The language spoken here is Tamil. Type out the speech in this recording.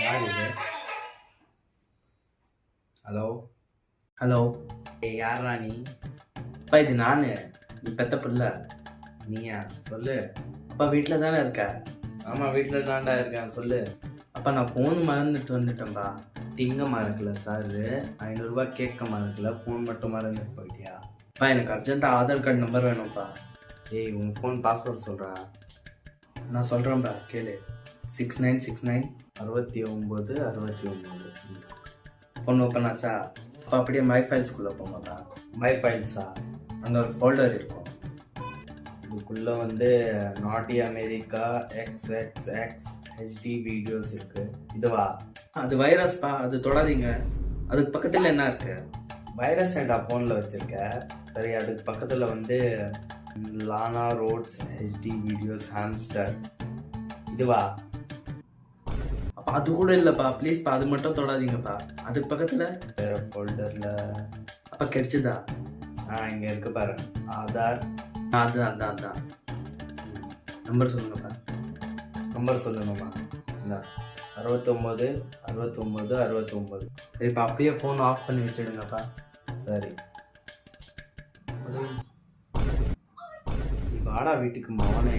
யார் இது? ஹலோ. ஹலோ. ஏய், யாரா நீ? அப்பா இது நான். நீ பெத்த பிள்ளை. நீயா? சொல்லு. அப்பா வீட்டில் தானே இருக்க? ஆமாம், வீட்டில் தான்டா இருக்கேன், சொல்லு. அப்பா நான் ஃபோன் மறந்துட்டு வந்துட்டேன்ப்பா. திங்க மறக்கல சார், 500 கேட்க மறக்கல, ஃபோன் மட்டும் மறந்துட்டு போயிட்டியா? அப்பா எனக்கு அர்ஜென்ட்டாக ஆதார் கார்டு நம்பர் வேணும்ப்பா. ஏய், உன் ஃபோன் பாஸ்வேர்ட் சொல்கிறா. நான் சொல்கிறேன்ப்பா கேளு. 6969. 69 69. ஃபோன் ஓப்பன் ஆச்சா? அப்பா அப்படியே மை ஃபைல்ஸ்குள்ளே போமாப்பா. மை ஃபைல்ஸா? அங்கே ஒரு ஃபோல்டர் இருக்கும். இதுக்குள்ளே வந்து நாட்டி அமெரிக்கா XXX HD வீடியோஸ் இருக்குது. இதுவா? அது வைரஸ்ப்பா, அது தொடாதீங்க. அதுக்கு பக்கத்தில் என்ன இருக்கு? வைரஸ் ஏன்டா ஃபோனில் வச்சுருக்க? சரி, அதுக்கு பக்கத்தில் வந்து Lana roads HD videos hamster. இதுவா? அப்போ அது கூட இல்லைப்பா, ப்ளீஸ்ப்பா அது மட்டும் தொடாதீங்கப்பா. அதுக்கு பக்கத்தில் வேறு ஃபோல்டரில் அப்போ கிடைச்சதா? இங்கே இருக்கு பாரு, ஆதார். அதான் நம்பர் சொல்லுங்கப்பா. நம்பர் சொல்லணுமா? இந்த 69 69 69. சரிப்பா அப்படியே ஃபோன் ஆஃப் பண்ணி வச்சுடுங்கப்பா. சரி, நீ வாடா வீட்டுக்கு மவனே.